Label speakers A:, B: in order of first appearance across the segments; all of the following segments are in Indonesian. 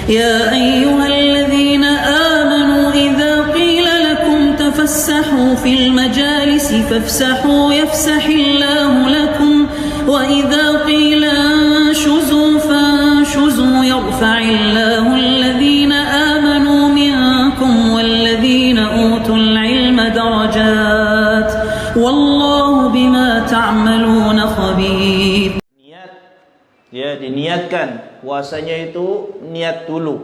A: يا أيها الذين آمنوا إذا قيل لكم تفسحوا في المجالس فافسحوا يفسح الله لكم وإذا قيل انشزوا فانشزوا يرفع الله الذين آمنوا منكم والذين أوتوا العلم درجات والله بما تعملون خبير.
B: Ya, diniatkan puasanya itu niat dulu.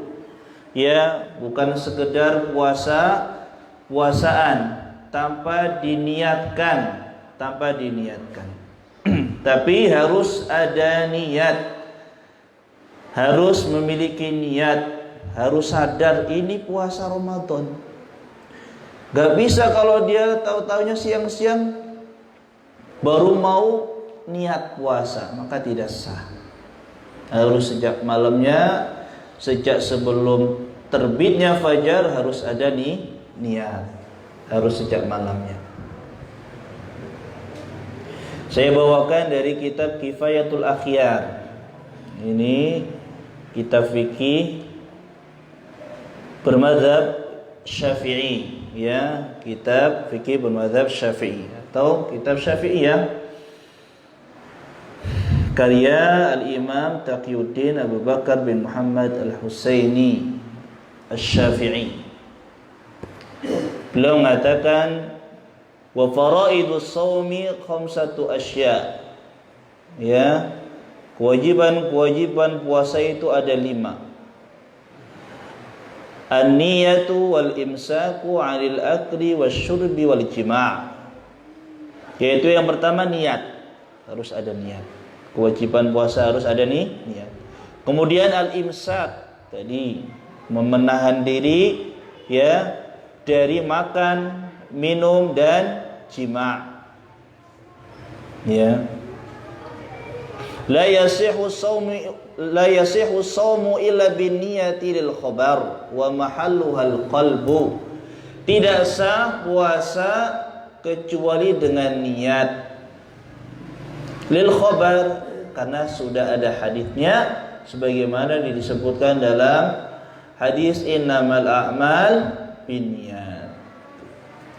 B: Ya, bukan sekedar puasaan tanpa diniatkan, tapi harus ada niat. Harus memiliki niat, harus sadar ini puasa Ramadan. Gak bisa kalau dia tahu-taunya siang-siang baru mau niat puasa, maka tidak sah. Harus sejak malamnya, sejak sebelum terbitnya fajar harus ada niat. Harus sejak malamnya. Saya bawakan dari kitab Kifayatul Akhyar. Ini kitab fikih bermadzhab Syafi'i, ya, kitab fikih bermadzhab Syafi'i atau kitab Syafi'iyah. Karya Al-Imam Taqiyuddin Abu Bakar bin Muhammad Al-Husaini Asy-Syafi'i. Beliau mengatakan wa faraidus shaumi khamsatu asya. Ya, kewajiban puasa itu ada 5. An-niyatu wal imsaku 'anil akli wasyurbi wal jima'. Yaitu yang pertama niat. Harus ada niat. Kewajiban puasa harus ada niat. Kemudian al-imsak, tadi memenahan diri ya dari makan, minum dan jima'. Ya. La yasihu shaumu illa binniyati lil khabar wa mahalluhal qalbu. Tidak sah puasa kecuali dengan niat. Lil khabar, karena sudah ada hadisnya sebagaimana disebutkan dalam hadis innamal a'mal binniyat.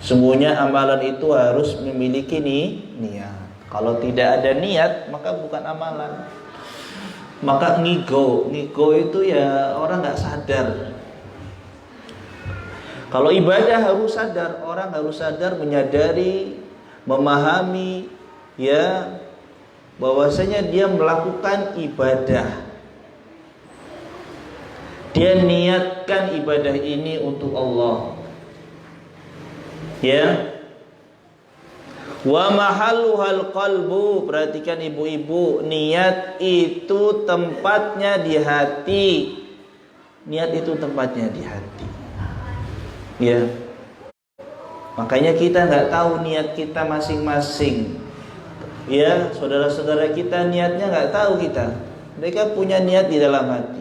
B: Sungguhnya amalan itu harus memiliki niat. Kalau tidak ada niat maka bukan amalan. Maka ngigo itu ya orang nggak sadar. Kalau ibadah harus sadar, orang harus sadar, menyadari, memahami ya bahwasanya dia melakukan ibadah. Dia niatkan ibadah ini untuk Allah. Ya. Wa mahalluhal qalbu, perhatikan ibu-ibu, niat itu tempatnya di hati. Niat itu tempatnya di hati. Ya. Makanya kita enggak tahu niat kita masing-masing. Ya, saudara-saudara kita niatnya enggak tahu kita. Mereka punya niat di dalam hati.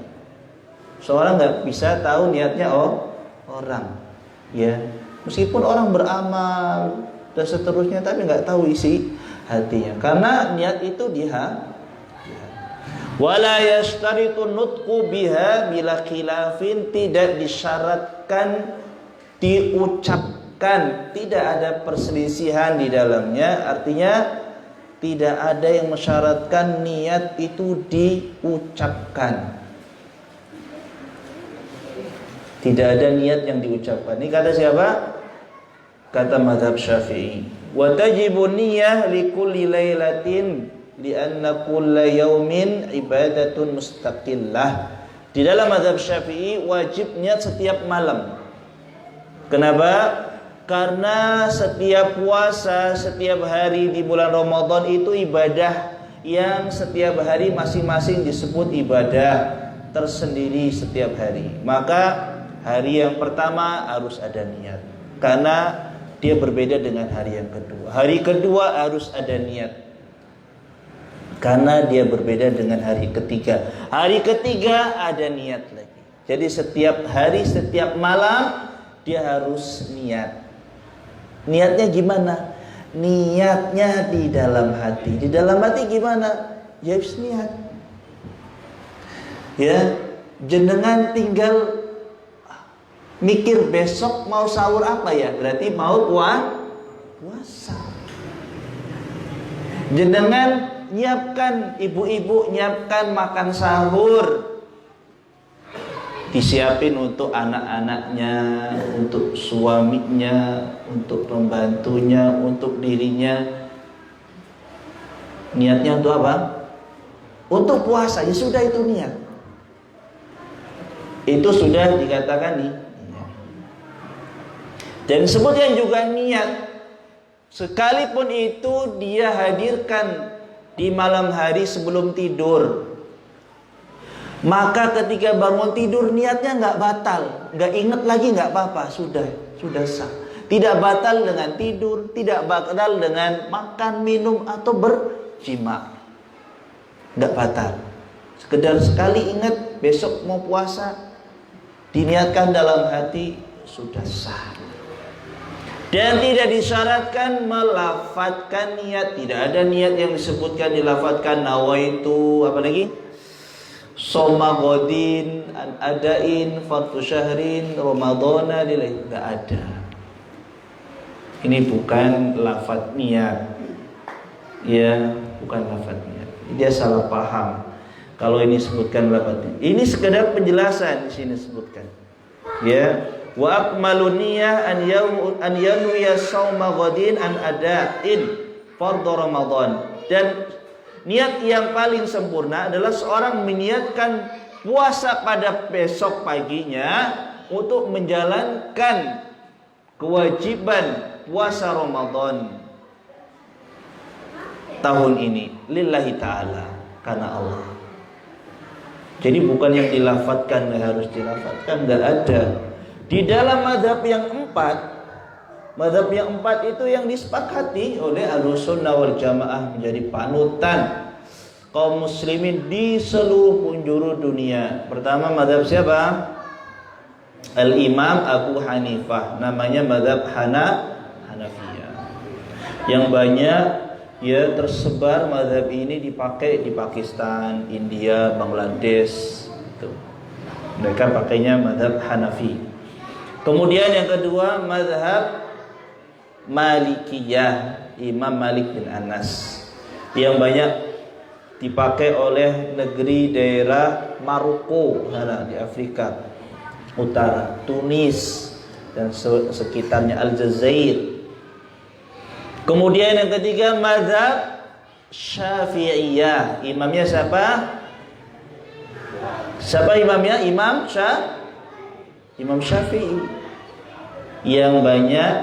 B: Seorang enggak bisa tahu niatnya orang. Ya. Meskipun orang beramal dan seterusnya, tapi nggak tahu isi hatinya, karena niat itu di hati. Wala yashtaritu nutqu biha bila khilafin, tidak disyaratkan diucapkan, tidak ada perselisihan di dalamnya. Artinya tidak ada yang mensyaratkan niat itu diucapkan. Tidak ada niat yang diucapkan. Ini kata siapa? Kata mazhab Syafi'i. Wa tajibu niyyah li kulli lailatin li'anna kulla yaumin ibadatun mustaqillah. Di dalam mazhab Syafi'i wajib niat setiap malam. Kenapa? Karena setiap puasa, setiap hari di bulan Ramadan itu ibadah yang setiap hari masing-masing disebut ibadah tersendiri setiap hari. Maka hari yang pertama harus ada niat, karena dia berbeda dengan hari yang kedua. Hari kedua harus ada niat, karena dia berbeda dengan hari ketiga. Hari ketiga ada niat lagi. Jadi setiap hari, setiap malam dia harus niat. Niatnya gimana? Niatnya di dalam hati. Di dalam hati gimana? Ya harus niat. Ya, jenengan tinggal mikir besok mau sahur apa ya, berarti mau puasa. Jenengan nyiapkan, ibu-ibu nyiapkan makan sahur, disiapin untuk anak-anaknya, untuk suaminya, untuk pembantunya, untuk dirinya. Niatnya untuk apa? Untuk puasa. Ya sudah, itu niat. Itu sudah dikatakan nih. Dan sebutkan juga niat, sekalipun itu dia hadirkan di malam hari sebelum tidur, maka ketika bangun tidur niatnya nggak batal, nggak inget lagi, nggak apa-apa, sudah sah. Tidak batal dengan tidur, tidak batal dengan makan, minum atau berjima, nggak batal. Sekedar sekali ingat besok mau puasa, diniatkan dalam hati, sudah sah. Dan tidak disyaratkan melafadzkan niat. Tidak ada niat yang disebutkan dilafadzkan nawaitu, apa lagi? Soma godin, an adain, fardu syahrin, ramadhana, tidak ada. Ini bukan lafadz niat. Ya, bukan lafadz niat. Dia salah paham kalau ini sebutkan lafadz niat. Ini sekedar penjelasan di sini sebutkan. Ya. Wa akmalun niyah an yanwiya shauma ghadin an ada'in fardhu Ramadan. Dan niat yang paling sempurna adalah seorang meniatkan puasa pada besok paginya untuk menjalankan kewajiban puasa Ramadan tahun ini lillahi ta'ala, karena Allah. Jadi bukan yang dilafadzkan, harus dilafadzkan, enggak ada. Di dalam mazhab yang empat itu yang disepakati oleh Ahlussunnah wal Jamaah menjadi panutan kaum muslimin di seluruh penjuru dunia. Pertama mazhab siapa? Al-Imam Abu Hanifah, namanya mazhab Hanafiyah. Yang banyak ya tersebar mazhab ini dipakai di Pakistan, India, Bangladesh. Mereka pakainya mazhab Hanafi. Kemudian yang kedua mazhab Malikiyah, Imam Malik bin Anas, yang banyak dipakai oleh negeri daerah Maroko di Afrika Utara, Tunis dan sekitarnya, Aljazair. Kemudian yang ketiga mazhab Syafi'iyah, imamnya siapa? Siapa imamnya? Imam Syafi'i, yang banyak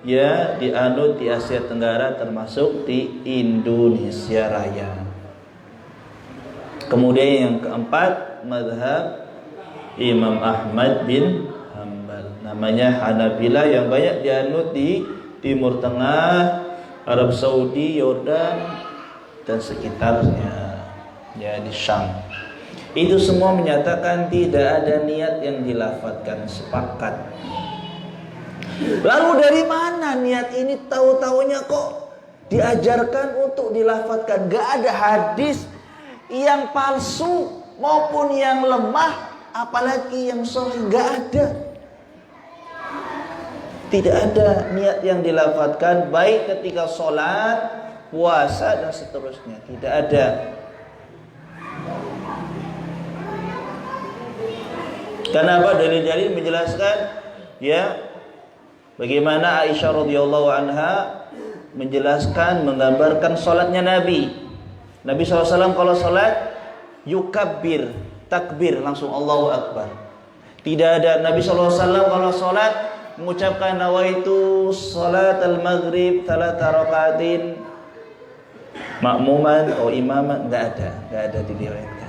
B: ya dianut di Asia Tenggara termasuk di Indonesia Raya. Kemudian yang keempat mazhab Imam Ahmad bin Hanbal, namanya Hanabilah, yang banyak dianut di Timur Tengah, Arab Saudi, Yordan dan sekitarnya, ya di Syam. Itu semua menyatakan tidak ada niat yang dilafadzkan, sepakat. Lalu dari mana niat ini? Tahu-taunya kok diajarkan untuk dilafadzkan. Gak ada hadis yang palsu maupun yang lemah, apalagi yang sahih, gak ada. Tidak ada niat yang dilafadzkan baik ketika sholat, puasa dan seterusnya. Tidak ada. Kenapa? Dalil-dalil menjelaskan ya bagaimana Aisyah radhiyallahu anha menjelaskan, menggambarkan salatnya Nabi SAW kalau salat yukabbir, takbir, langsung Allahu Akbar. Tidak ada Nabi SAW kalau salat mengucapkan nawaitu salat al-maghrib 3 rakaatin makmuman atau imaman, enggak ada diriwayatkan.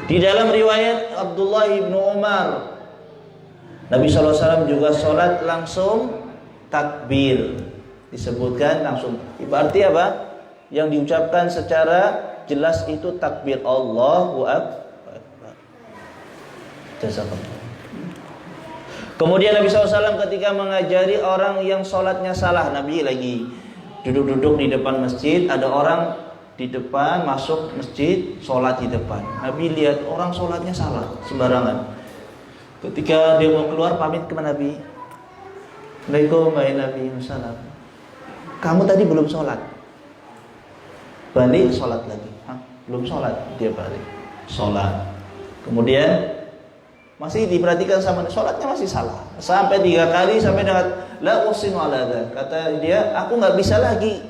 B: Di dalam riwayat Abdullah ibnu Umar, Nabi SAW juga sholat langsung takbir, disebutkan langsung. Berarti apa? Yang diucapkan secara jelas itu takbir Allahu Akbar. Jazakallah. Kemudian Nabi SAW ketika mengajari orang yang sholatnya salah, Nabi lagi duduk-duduk di depan masjid, ada orang di depan, masuk masjid, sholat di depan. Nabi lihat orang sholatnya salah, sembarangan. Ketika dia mau keluar, pamit ke Nabi. Assalamualaikum Nabi Musallam. Kamu tadi belum sholat. Balik sholat lagi. Hah? Belum sholat, dia balik sholat. Kemudian masih diperhatikan sama sholatnya masih salah. Sampai 3 kali sampai dengan la usinu ala dzalik. Kata dia, aku nggak bisa lagi.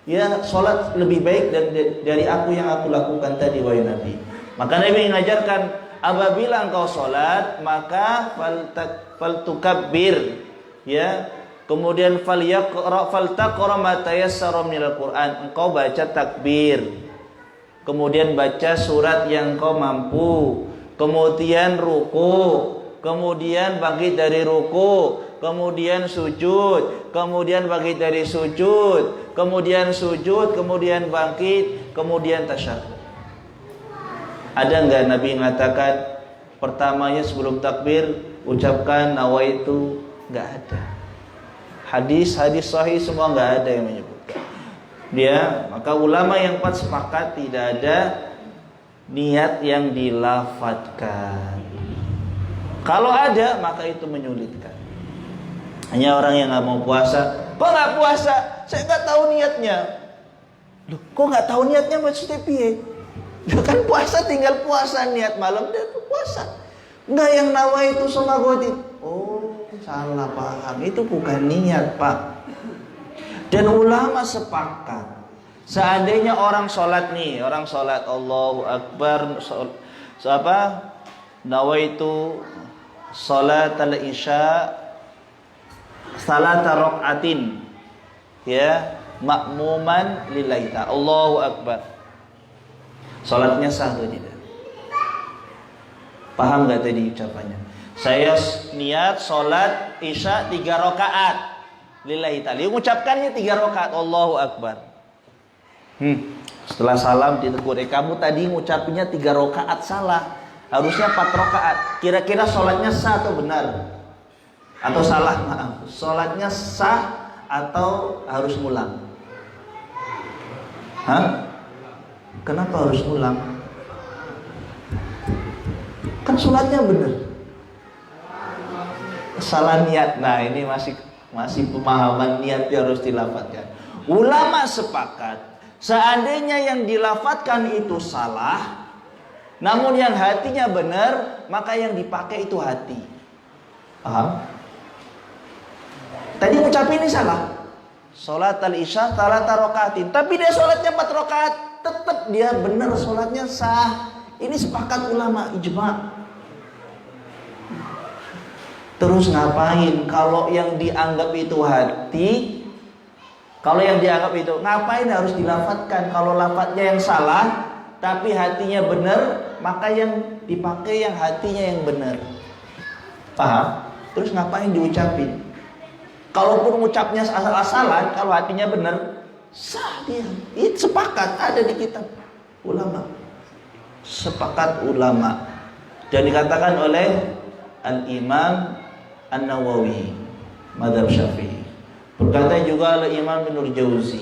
B: Ya, sholat lebih baik dari aku yang aku lakukan tadi, wahai Nabi. Maka Nabi mengajarkan, apabila engkau sholat, maka faltukabbir, ya. Kemudian faltaqra ma tayassara minal Qur'an. Engkau baca takbir. Kemudian baca surat yang engkau mampu. Kemudian ruku. Kemudian bangkit dari ruku. Kemudian sujud, kemudian bangkit dari sujud, kemudian sujud, kemudian bangkit, kemudian tasyahud. Ada enggak Nabi mengatakan pertamanya sebelum takbir ucapkan nawaitu? Enggak ada. Hadis sahih semua enggak ada yang menyebutkan. Maka ulama yang 4 sepakat tidak ada niat yang dilafadzkan. Kalau ada maka itu menyulitkan. Hanya orang yang nggak mau puasa. Kok nggak puasa? Saya nggak tahu niatnya. Loh, kok nggak tahu niatnya maksudnya piye? Loh, kan puasa tinggal puasa, niat malam dan puasa. Nggak yang nawa itu sama godit. Oh, salah paham. Itu bukan niat, Pak. Dan ulama sepakat. Seandainya orang sholat nih, orang sholat Allahu Akbar, nawaitu sholat al-isya salata rakaatin, ya, makmuman lillahi ta'ala, Allahu Akbar. Salatnya sah atau tidak? Paham gak tadi ucapannya? Saya niat salat isya 3 rakaat lillahi ta'ala. Mengucapkannya 3 rakaat, Allahu Akbar. Setelah salam ditegur, kamu tadi ngucapinnya 3 rakaat salah. Harusnya 4 rakaat. Kira-kira salatnya sah atau benar? Atau salah, maaf. Sholatnya sah atau harus ngulang? Hah? Kenapa harus ngulang? Kan sholatnya benar. Salah niat. Nah, ini masih pemahaman niat yang harus dilafadzkan. Ulama sepakat, seandainya yang dilafadzkan itu salah, namun yang hatinya benar, maka yang dipakai itu hati. Paham? Tadi ucapin ini salah. Salat al-isya salata rakaatin. Tapi dia salatnya 4 rakaat, tetap dia benar, salatnya sah. Ini sepakat ulama ijma. Terus ngapain kalau yang dianggap itu hati? Kalau yang dianggap itu ngapain harus dilafadzkan? Kalau lafadznya yang salah tapi hatinya benar, maka yang dipakai yang hatinya yang benar. Paham? Terus ngapain diucapin? Kalaupun ucapnya asal-asalan, kalau hatinya benar, sah dia. Itu sepakat, ada di kitab ulama. Sepakat ulama. Dan dikatakan oleh Al-Imam An-Nawawi, Madzhab Syafi'i. Berkata juga oleh Imam Ibnu Jauzi.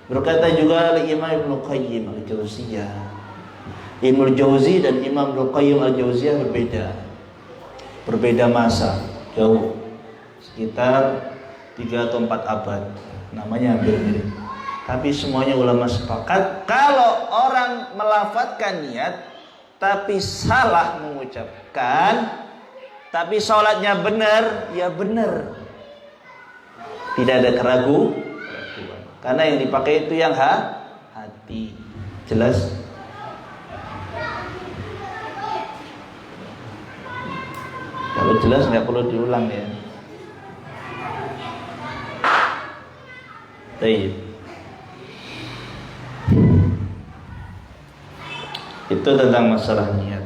B: Berkata juga oleh Imam Ibnu Qayyim Al-Jauziyah. Ibnu Jauzi dan Imam Ibnu Qayyim Al-Jauziyah berbeda masa, jauh. Sekitar 3 atau 4 abad, namanya hampir mirip. Tapi semuanya ulama sepakat, kalau orang melafadzkan niat tapi salah mengucapkan, tapi sholatnya benar, ya benar. Tidak ada keraguan. Karena yang dipakai itu yang hati. Jelas? Kalau jelas nggak perlu diulang ya. Baik. Itu tentang masalah niat.